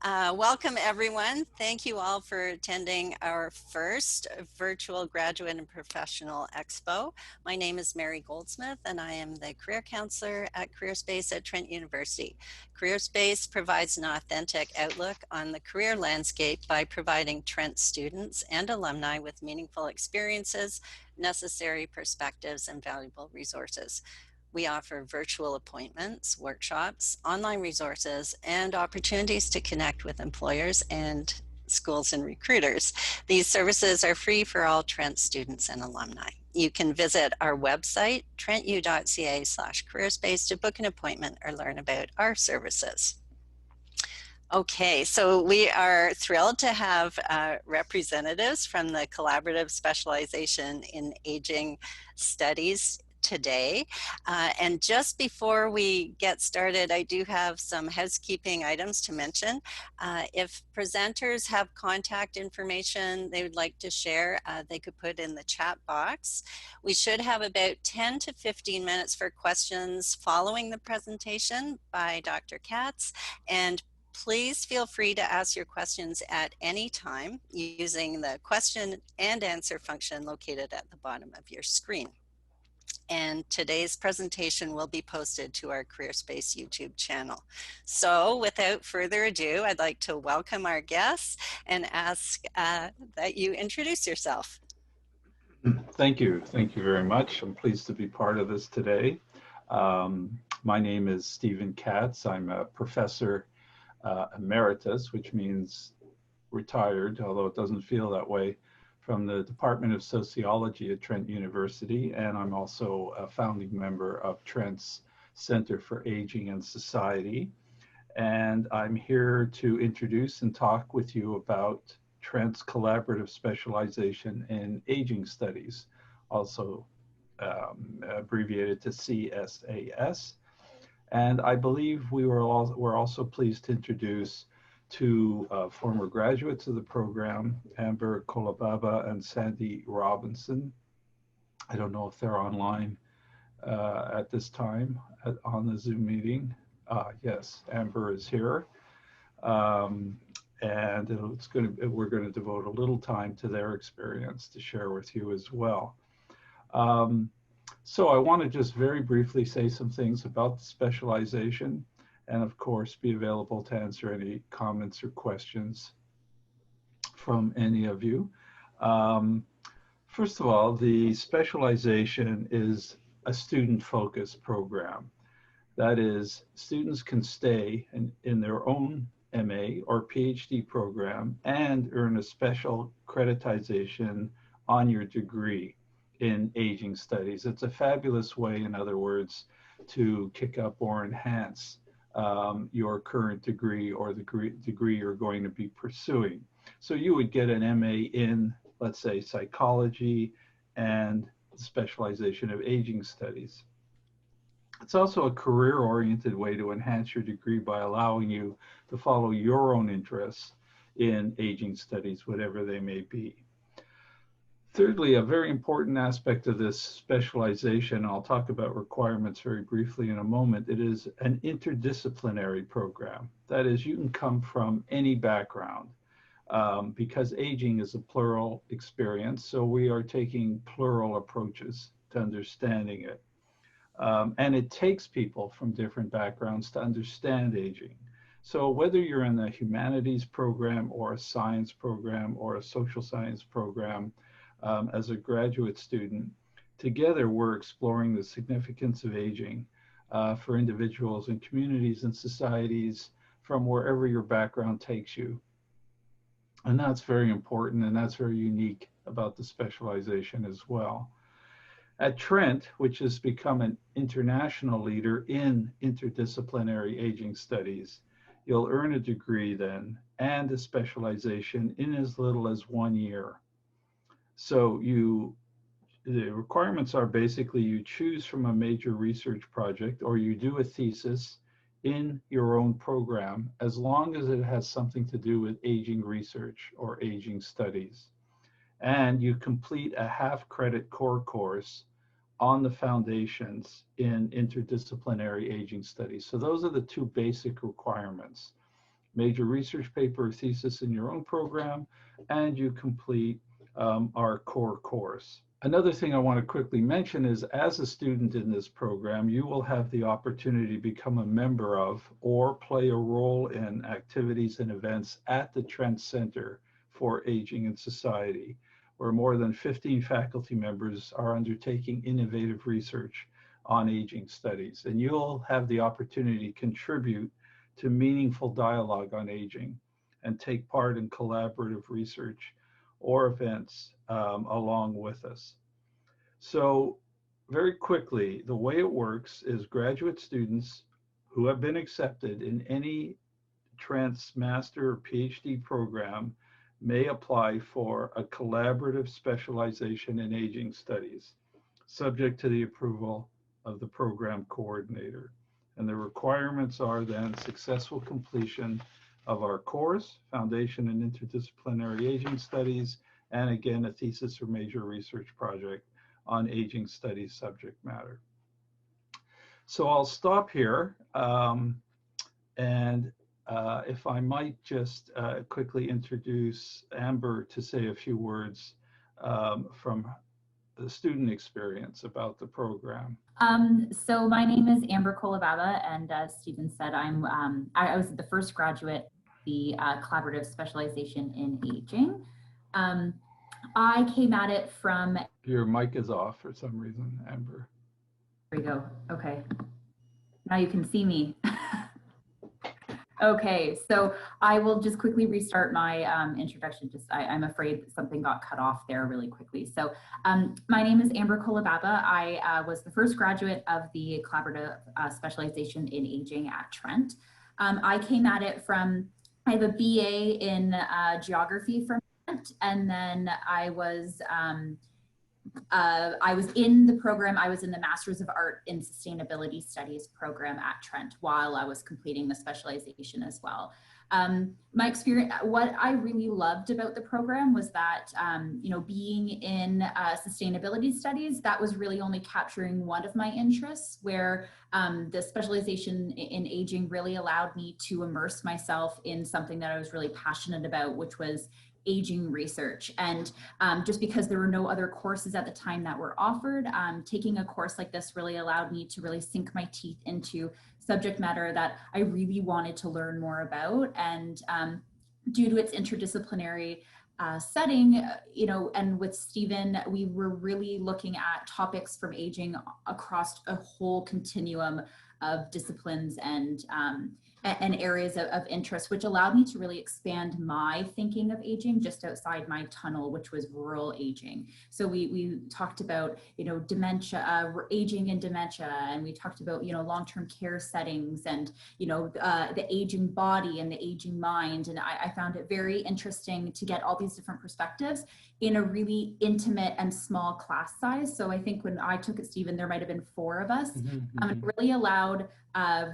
Welcome, everyone. Thank you all for attending our first virtual graduate and professional expo. My name is Mary Goldsmith, and I am the career counselor at Careerspace at Trent University. Careerspace provides an authentic outlook on the career landscape by providing Trent students and alumni with meaningful experiences, necessary perspectives, and valuable resources. We offer virtual appointments, workshops, online resources, and opportunities to connect with employers and schools and recruiters. These services are free for all Trent students and alumni. You can visit our website, trentu.ca/careerspace, to book an appointment or learn about our services. Okay, so we are thrilled to have representatives from the Collaborative Specialization in Aging Studies today. And just before we get started, I do have some housekeeping items to mention. If presenters have contact information they would like to share, they could put in the chat box. We should have about 10 to 15 minutes for questions following the presentation by Dr. Katz, and please feel free to ask your questions at any time using the question and answer function located at the bottom of your screen. And today's presentation will be posted to our Careerspace YouTube channel. So without further ado, I'd like to welcome our guests and ask that you introduce yourself. Thank you. Thank you very much. I'm pleased to be part of this today. My name is Stephen Katz. I'm a professor emeritus, which means retired, although it doesn't feel that way, from the Department of Sociology at Trent University. And I'm also a founding member of Trent's Center for Aging and Society. And I'm here to introduce and talk with you about Trent's collaborative specialization in aging studies, also abbreviated to CSAS. And I believe we're also pleased to introduce two former graduates of the program, Amber Kolababa and Sandy Robinson. I don't know if they're online at this time on the Zoom meeting. Yes, Amber is here. And we're going to devote a little time to their experience to share with you as well. So I want to just very briefly say some things about the specialization, and of course be available to answer any comments or questions from any of you. First of all, the specialization is a student-focused program. That is, students can stay in their own MA or PhD program and earn a special creditization on your degree in aging studies. It's a fabulous way, in other words, to kick up or enhance your current degree or the degree you're going to be pursuing. So you would get an MA in, let's say, psychology and specialization of aging studies. It's also a career-oriented way to enhance your degree by allowing you to follow your own interests in aging studies, whatever they may be. Thirdly, a very important aspect of this specialization, I'll talk about requirements very briefly in a moment, it is an interdisciplinary program. That is, you can come from any background because aging is a plural experience, so we are taking plural approaches to understanding it. And it takes people from different backgrounds to understand aging. So whether you're in the humanities program or a science program or a social science program, as a graduate student, together we're exploring the significance of aging for individuals and communities and societies from wherever your background takes you. And that's very important, and that's very unique about the specialization as well. At Trent, which has become an international leader in interdisciplinary aging studies, you'll earn a degree then and a specialization in as little as 1 year. So the requirements are basically you choose from a major research project or you do a thesis in your own program as long as it has something to do with aging research or aging studies. And you complete a half-credit core course on the foundations in interdisciplinary aging studies. So those are the two basic requirements. major research paper or thesis in your own program, and you complete our core course. Another thing I want to quickly mention is, as a student in this program, you will have the opportunity to become a member of or play a role in activities and events at the Trent Center for Aging in Society, where more than 15 faculty members are undertaking innovative research on aging studies. And you'll have the opportunity to contribute to meaningful dialogue on aging and take part in collaborative research or events along with us. So very quickly, the way it works is graduate students who have been accepted in any Trent's master or PhD program may apply for a collaborative specialization in aging studies, subject to the approval of the program coordinator. And the requirements are then successful completion of our course, Foundation in Interdisciplinary Aging Studies, and again, a thesis or major research project on aging studies subject matter. So I'll stop here, and if I might just quickly introduce Amber to say a few words from the student experience about the program. So my name is Amber Kolababa, and as Stephen said, I was the first graduate, the Collaborative Specialization in Aging. I came at it from... Your mic is off for some reason, Amber. There we go. Okay. Now you can see me. Okay, so I will just quickly restart my introduction. I'm afraid something got cut off there really quickly. So my name is Amber Kolababa. I was the first graduate of the Collaborative Specialization in Aging at Trent. I came at it from, I have a BA in geography from Trent, and then I was in the program. I was in the Master's of Art in Sustainability Studies program at Trent while I was completing the specialization as well. My experience, what I really loved about the program was that, being in sustainability studies, that was really only capturing one of my interests, where the specialization in aging really allowed me to immerse myself in something that I was really passionate about, which was aging research. And just because there were no other courses at the time that were offered, taking a course like this really allowed me to really sink my teeth into subject matter that I really wanted to learn more about. And due to its interdisciplinary setting, and with Stephen, we were really looking at topics from aging across a whole continuum of disciplines and areas of interest, which allowed me to really expand my thinking of aging just outside my tunnel, which was rural aging. So we talked about, dementia, aging and dementia, and we talked about, long-term care settings and, the aging body and the aging mind. And I found it very interesting to get all these different perspectives in a really intimate and small class size. So I think when I took it, Stephen, there might've been 4 of us. It really allowed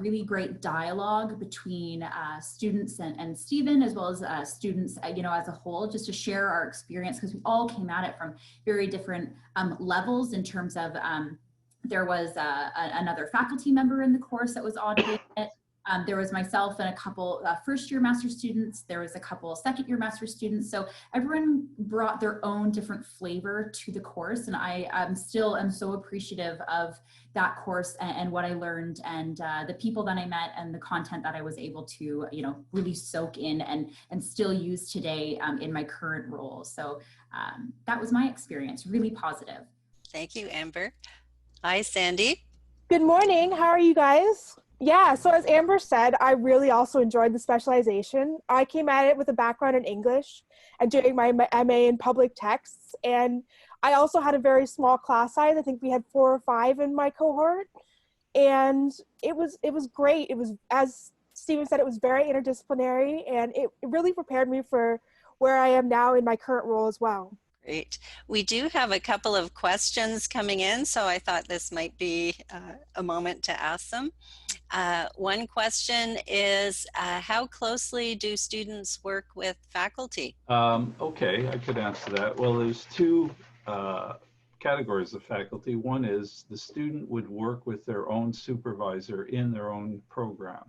really great dialogue between students and Stephen, as well as students, as a whole, just to share our experience, because we all came at it from very different levels in terms of, there was another faculty member in the course that was auditing it. There was myself and a couple first-year master's students. There was a couple second-year master's students. So everyone brought their own different flavor to the course. And I am so appreciative of that course and what I learned, and the people that I met, and the content that I was able to, really soak in and still use today in my current role. So that was my experience, really positive. Thank you, Amber. Hi, Sandy. Good morning. How are you guys? Yeah, so as Amber said, I really also enjoyed the specialization. I came at it with a background in English and doing my MA in public texts. And I also had a very small class size. I think we had 4 or 5 in my cohort. And it was great. It was, as Stephen said, it was very interdisciplinary, and it really prepared me for where I am now in my current role as well. Great. We do have a couple of questions coming in, so I thought this might be a moment to ask them. One question is, how closely do students work with faculty? Okay, I could answer that. Well, there's 2 categories of faculty. One is the student would work with their own supervisor in their own program.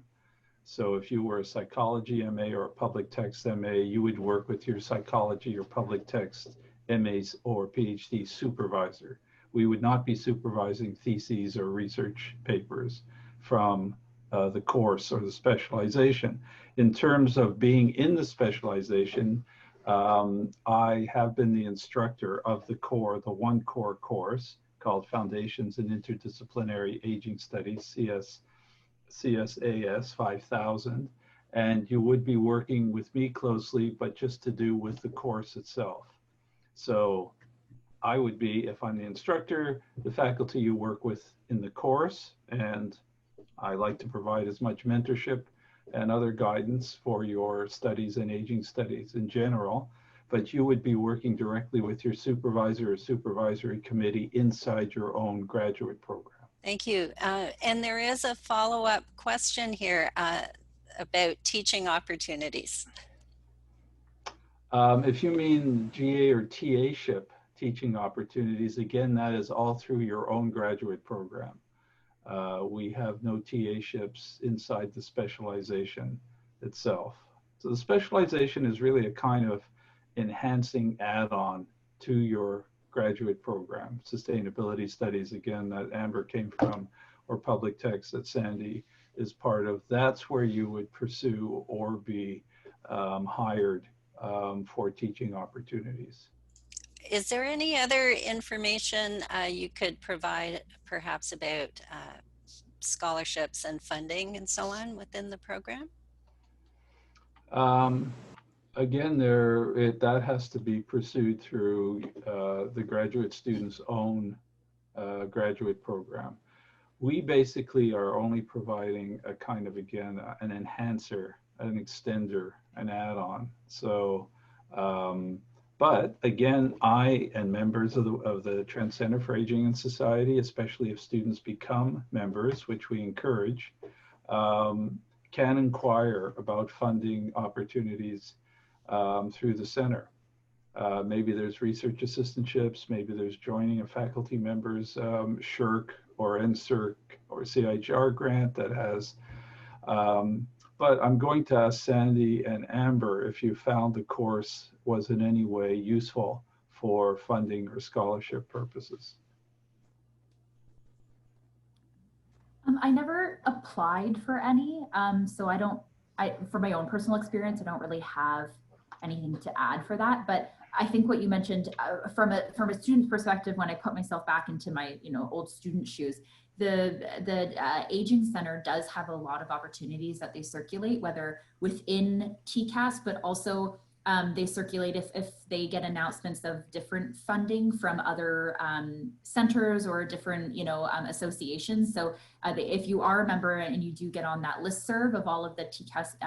So if you were a psychology MA or a public text MA, you would work with your psychology or public text MAs or PhD supervisor. We would not be supervising theses or research papers from the course or the specialization. In terms of being in the specialization, I have been the instructor of the core, the one core course called Foundations in Interdisciplinary Aging Studies, CSAS 5000. And you would be working with me closely, but just to do with the course itself. So I would be, if I'm the instructor, the faculty you work with in the course, and I like to provide as much mentorship and other guidance for your studies and aging studies in general, but you would be working directly with your supervisor or supervisory committee inside your own graduate program. Thank you. And there is a follow-up question here about teaching opportunities. If you mean GA or TA-ship teaching opportunities, again, that is all through your own graduate program. We have no TA-ships inside the specialization itself. So the specialization is really a kind of enhancing add-on to your graduate program. Sustainability studies, again, that Amber came from, or public text that Sandy is part of. That's where you would pursue or be hired for teaching opportunities. Is there any other information you could provide perhaps about scholarships and funding and so on within the program? Again, that has to be pursued through the graduate student's own graduate program. We basically are only providing a kind of, again, an enhancer, an extender, an add-on. So, but again, I and members of the Trent Center for Aging and Society, especially if students become members, which we encourage, can inquire about funding opportunities through the center. Maybe there's research assistantships, maybe there's joining a faculty member's SHRC or NSERC or CIHR grant that has, but I'm going to ask Sandy and Amber if you found the course was in any way useful for funding or scholarship purposes. I never applied for any, so for my own personal experience, I don't really have anything to add for that. But I think what you mentioned from a student's perspective, when I put myself back into my old student shoes, the Aging Center does have a lot of opportunities that they circulate, whether within TCAS, but also they circulate if they get announcements of different funding from other centers or different associations. So if you are a member and you do get on that listserv of all of the TCAS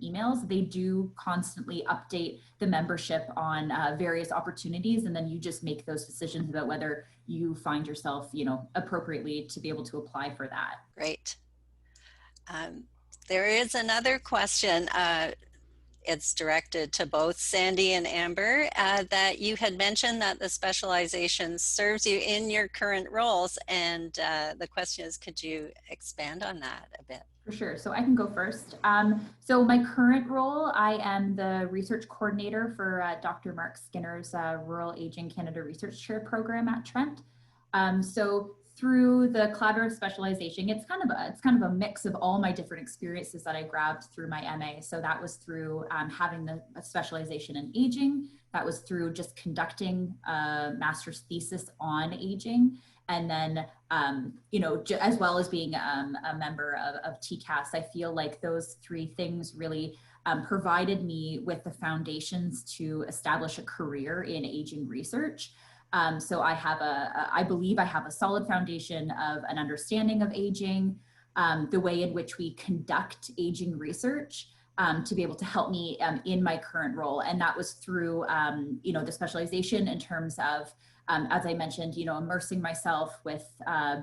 emails, they do constantly update the membership on various opportunities, and then you just make those decisions about whether you find yourself appropriately to be able to apply for that. Great. There is another question. It's directed to both Sandy and Amber, that you had mentioned that the specialization serves you in your current roles. And the question is, could you expand on that a bit? For sure. So I can go first. So my current role, I am the research coordinator for Dr. Mark Skinner's Rural Aging Canada Research Chair program at Trent. So through the collaborative specialization, it's kind of a mix of all my different experiences that I grabbed through my MA. So that was through having the specialization in aging. That was through just conducting a master's thesis on aging. And then, as well as being a member of TCAS, I feel like those three things really provided me with the foundations to establish a career in aging research. So I believe I have a solid foundation of an understanding of aging, the way in which we conduct aging research to be able to help me in my current role. And that was through, the specialization in terms of as I mentioned, immersing myself with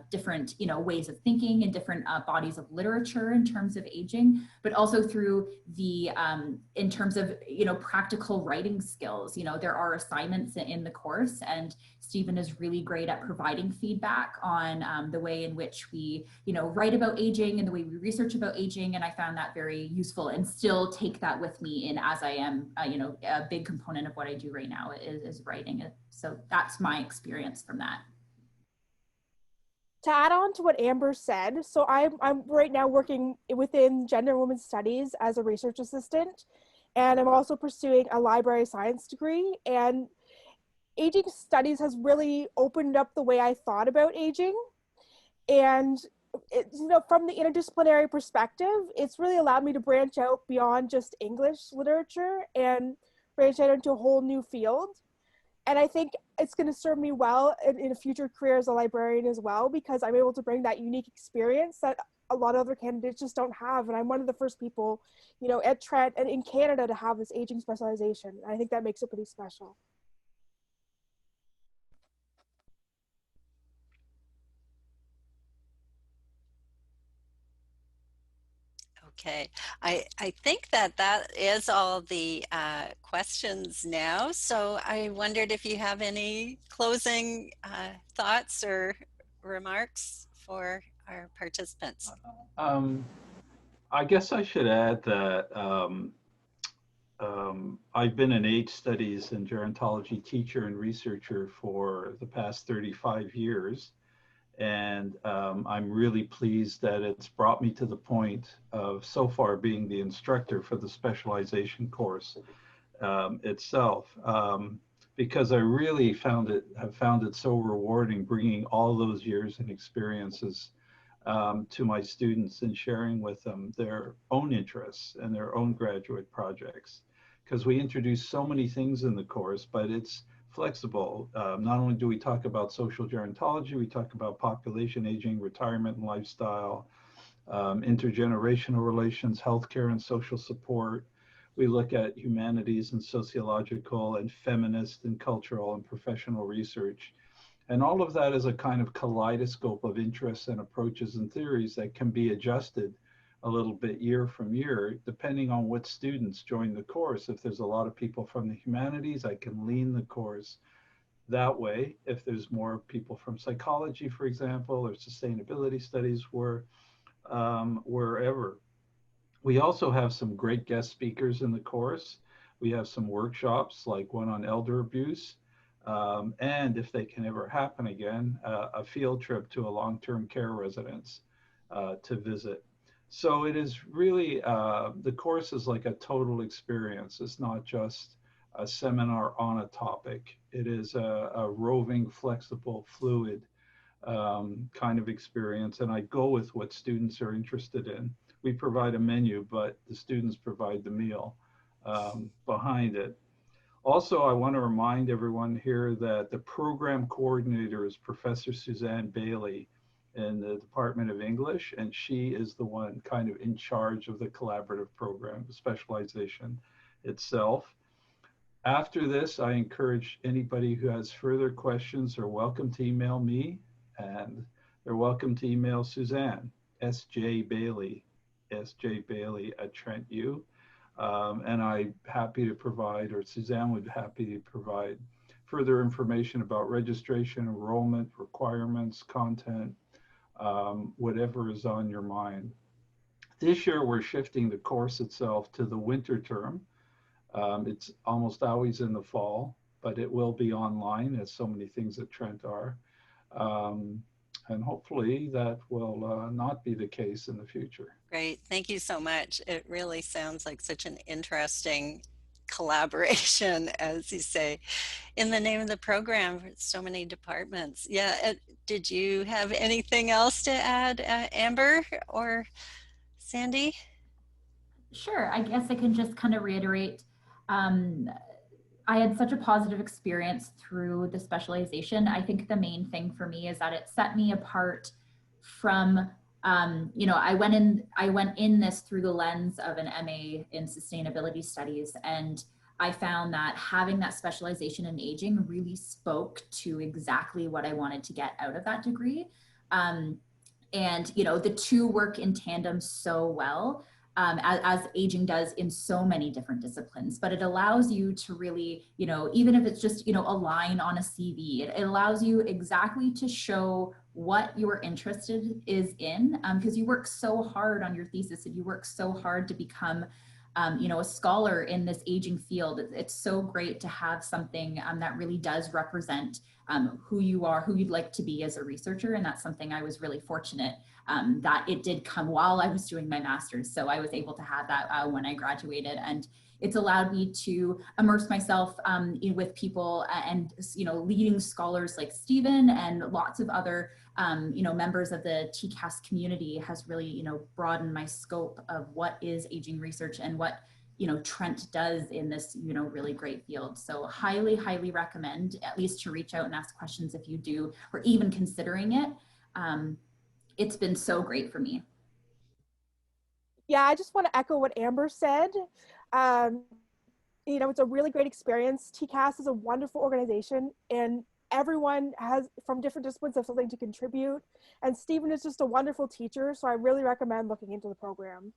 different, ways of thinking and different bodies of literature in terms of aging, but also through the, in terms of, practical writing skills. There are assignments in the course, and Stephen is really great at providing feedback on the way in which we, write about aging and the way we research about aging. And I found that very useful, and still take that with me in as I am, a big component of what I do right now is writing it. So that's my experience from that. To add on to what Amber said, so I'm right now working within gender and women's studies as a research assistant, and I'm also pursuing a library science degree. And aging studies has really opened up the way I thought about aging. And from the interdisciplinary perspective, it's really allowed me to branch out beyond just English literature and branch out into a whole new field. And I think it's going to serve me well in a future career as a librarian as well, because I'm able to bring that unique experience that a lot of other candidates just don't have. And I'm one of the first people, at Trent and in Canada to have this aging specialization. And I think that makes it pretty special. Okay, I think that is all the questions now. So I wondered if you have any closing thoughts or remarks for our participants. I guess I should add that I've been an age studies and gerontology teacher and researcher for the past 35 years. And I'm really pleased that it's brought me to the point of so far being the instructor for the specialization course itself, because I really have found it so rewarding bringing all those years and experiences to my students and sharing with them their own interests and their own graduate projects. Because we introduce so many things in the course, but it's flexible. Not only do we talk about social gerontology, we talk about population aging, retirement and lifestyle, intergenerational relations, healthcare and social support. We look at humanities and sociological and feminist and cultural and professional research. And all of that is a kind of kaleidoscope of interests and approaches and theories that can be adjusted a little bit year from year, depending on what students join the course. If there's a lot of people from the humanities, I can lean the course that way. If there's more people from psychology, for example, or sustainability studies, wherever. We also have some great guest speakers in the course. We have some workshops, like one on elder abuse, and if they can ever happen again, a field trip to a long-term care residence to visit. So it is really, the course is like a total experience. It's not just a seminar on a topic. It is a roving, flexible, fluid kind of experience. And I go with what students are interested in. We provide a menu, but the students provide the meal behind it. Also, I want to remind everyone here that the program coordinator is Professor Suzanne Bailey in the Department of English, and she is the one kind of in charge of the collaborative program, the specialization itself. After this, I encourage anybody who has further questions are welcome to email me, and they're welcome to email Suzanne, sjbailey at Trent U. And I'm happy to provide, or Suzanne would be happy to provide further information about registration, enrollment, requirements, content, whatever is on your mind. This year, we're shifting the course itself to the winter term. It's almost always in the fall, but it will be online, as so many things at Trent are. And hopefully that will not be the case in the future. Great, thank you so much. It really sounds like such an interesting collaboration, as you say, in the name of the program, so many departments. Yeah, did you have anything else to add, Amber or Sandy? Sure, I guess I can just kind of reiterate, I had such a positive experience through the specialization. I think the main thing for me is that it set me apart from, I went in this through the lens of an MA in sustainability studies, and I found that having that specialization in aging really spoke to exactly what I wanted to get out of that degree. And, you know, the two work in tandem so well, as aging does in so many different disciplines, but it allows you to really, you know, even if it's just, you know, a line on a CV, it allows you exactly to show what your interested is in, because you work so hard on your thesis and you work so hard to become you know, a scholar in this aging field. It's so great to have something that really does represent who you are, who you'd like to be as a researcher. And that's something I was really fortunate that it did come while I was doing my master's. So I was able to have that when I graduated, and it's allowed me to immerse myself with people and, you know, leading scholars like Stephen and lots of other you know, members of the TCAS community has really, you know, broadened my scope of what is aging research and what, you know, Trent does in this, you know, really great field. So highly, highly recommend at least to reach out and ask questions if you do, or even considering it. It's been so great for me. Yeah, I just want to echo what Amber said. You know, it's a really great experience. TCAS is a wonderful organization, and everyone has from different disciplines have something to contribute. And Stephen is just a wonderful teacher, so I really recommend looking into the program.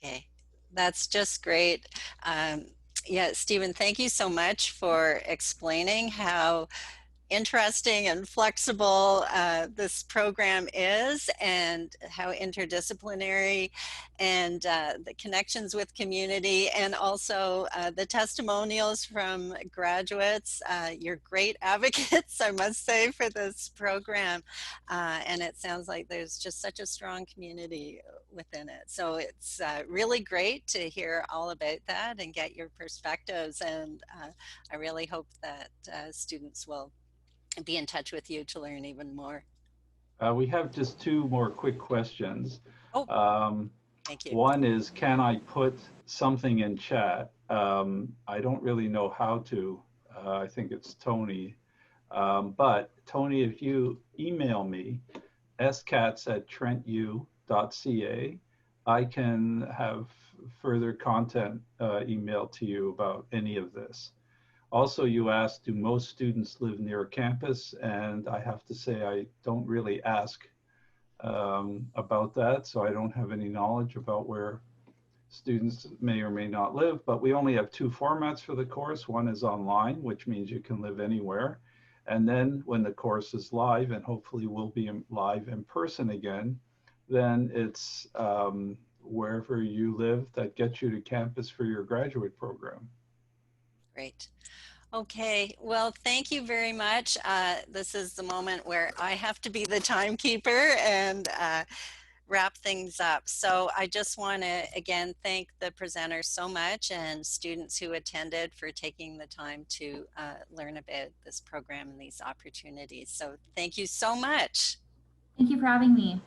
Okay, that's just great. Yeah, Stephen, thank you so much for explaining how interesting and flexible this program is, and how interdisciplinary, and the connections with community, and also the testimonials from graduates. You're great advocates, I must say, for this program. And it sounds like there's just such a strong community within it. So it's really great to hear all about that and get your perspectives. And I really hope that students will be in touch with you to learn even more. We have just two more quick questions. Oh, Um, thank you. One is, can I put something in chat? I don't really know how to. I think it's Tony. But Tony, if you email me, scats@trentu.ca, I can have further content emailed to you about any of this. Also, you asked, do most students live near a campus? And I have to say, I don't really ask about that, so I don't have any knowledge about where students may or may not live, but we only have two formats for the course. One is online, which means you can live anywhere. And then when the course is live, and hopefully will be live in person again, then it's wherever you live that gets you to campus for your graduate program. Great. Okay, well, thank you very much. This is the moment where I have to be the timekeeper and wrap things up. So I just want to again thank the presenters so much, and students who attended for taking the time to learn about this program and these opportunities. So thank you so much. Thank you for having me.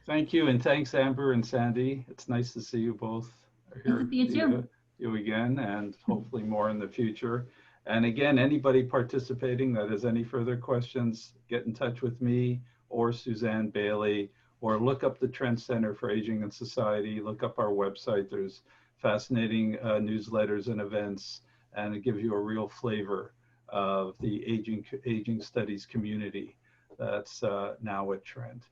Thank you, and thanks, Amber and Sandy. It's nice to see you both Nice to see you too. you again, and hopefully more in the future. And again, anybody participating that has any further questions, get in touch with me or Suzanne Bailey, or look up the Trent Center for Aging and Society, look up our website. There's fascinating newsletters and events, and it gives you a real flavor of the aging studies community that's now at Trent.